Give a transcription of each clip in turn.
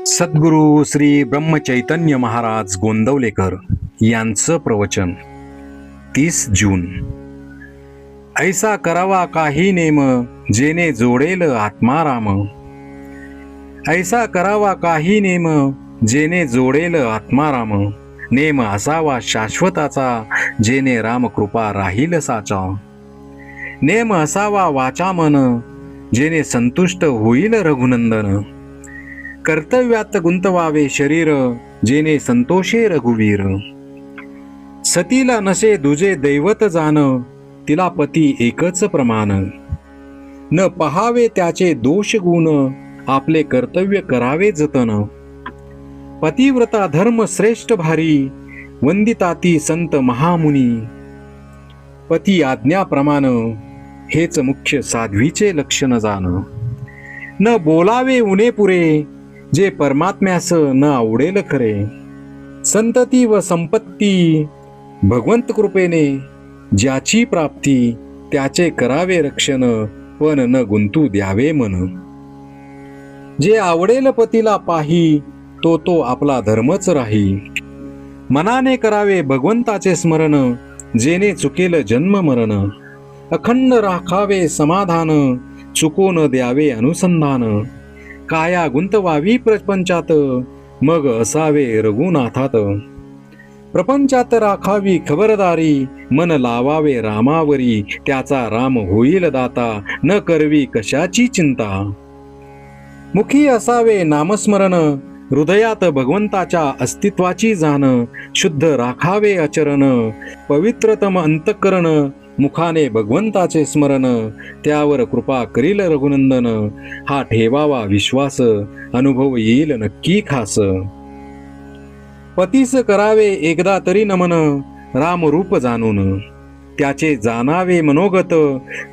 सद्गुरू श्री ब्रह्मचैतन्य महाराज गोंदवलेकर यांचं प्रवचन 30 जून. ऐसा करावा काही नेम जेने जोडेल आत्माराम. ऐसा करावा काही नेम जेने जोडेल आत्माराम. नेम असावा शाश्वताचा जेने रामकृपा राहील साचा. नेम असावा वाचा मन जेने संतुष्ट होईल रघुनंदन. कर्तव्यात गुंतवावे शरीर जेने संतोषे रघुवीर. सतीला नसे दुजे दैवत जाण तिला पती एकच प्रमाण. न पहावे त्याचे दोष गुण आपले कर्तव्य करावे जतन. पतिव्रता धर्म श्रेष्ठ भारी वंदिताती संत महामुनी. पती आज्ञाप्रमाण हेच मुख्य साध्वीचे लक्षण जाण. न बोलावे उणे पुरे जे परमात्म्यास न आवडेल खरे. संतती व संपत्ती भगवंत कृपेने ज्याची प्राप्ती त्याचे करावे रक्षण पण न गुंतू द्यावे मन. जे आवडेल पतीला पाही तो आपला धर्मच राही. मनाने करावे भगवंताचे स्मरण जेने चुकेल जन्म मरण. अखंड राखावे समाधान चुको न द्यावे अनुसंधान. काया गुंतवावी प्रपंचात मग असावे रघुनाथात. प्रपंचात राखावी खबरदारी मन लावावे रामावरी. त्याचा राम होईल दाता न करवी कशाची चिंता. मुखी असावे नामस्मरण हृदयात भगवंताच्या अस्तित्वाची जाण. शुद्ध राखावे आचरण पवित्रतम अंतःकरण. मुखाने भगवंताचे स्मरण त्यावर कृपा करील रघुनंदन. हा ठेवावा विश्वास अनुभव येईल नक्की खास. पतीस करावे एकदा तरी नमन रामरूप जाणून. त्याचे जाणावे मनोगत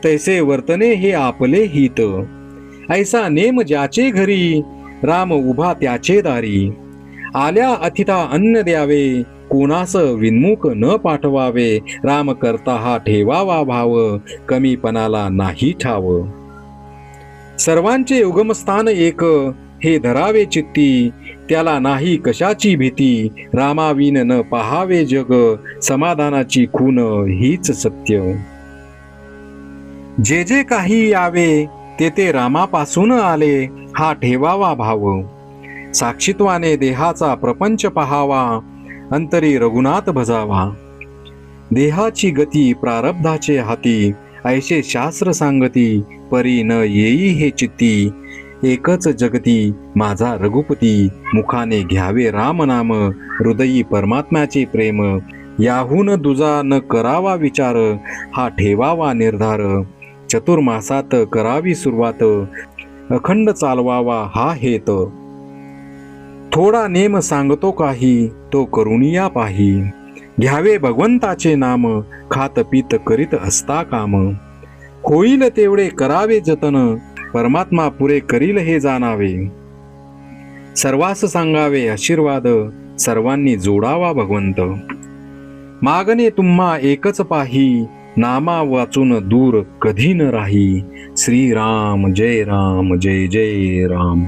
तैसे वर्तने हे आपले हित. ऐसा नेम ज्याचे घरी राम उभा त्याचे दारी. आल्या अतिथा अन्न द्यावे कोणास विन्मुख न पाठवावे. राम करता हा ठेवावा भाव कमीपणाला नाही ठाव. सर्वांचे उगमस्थान एक हे धरावे चित्ती. त्याला नाही कशाची भीती. रामाविन न पहावे जग समाधानाची खून हीच सत्य. जे जे काही यावे ते ते रामापासून आले हा ठेवावा भाव. साक्षीत्वाने देहाचा प्रपंच पहावा अंतरी रघुनाथ भजावा. देहाची गती प्रारब्धाचे हाती ऐसे शास्त्र सांगती. परी न येई हे चित्ती एकच जगती माझा रघुपती. मुखाने घ्यावे राम नाम हृदयी परमात्म्याचे प्रेम. याहून दुजा न करावा विचार हा ठेवावा निर्धार. चतुर्मासात करावी सुरुवात अखंड चालवावा हा हेत. थोडा नेम सांगतो काही तो करुनिया पाही. घ्यावे भगवंताचे नाम खात पीत करीत असता काम. होईल तेवढे करावे जतन परमात्मा पुरे करील हे जाणावे. सर्वास सांगावे आशीर्वाद सर्वांनी जोडावा भगवंत. मागणे तुम्हा एकच पाही नामा वाचून दूर कधी न राही. श्रीराम जय राम जय जय राम.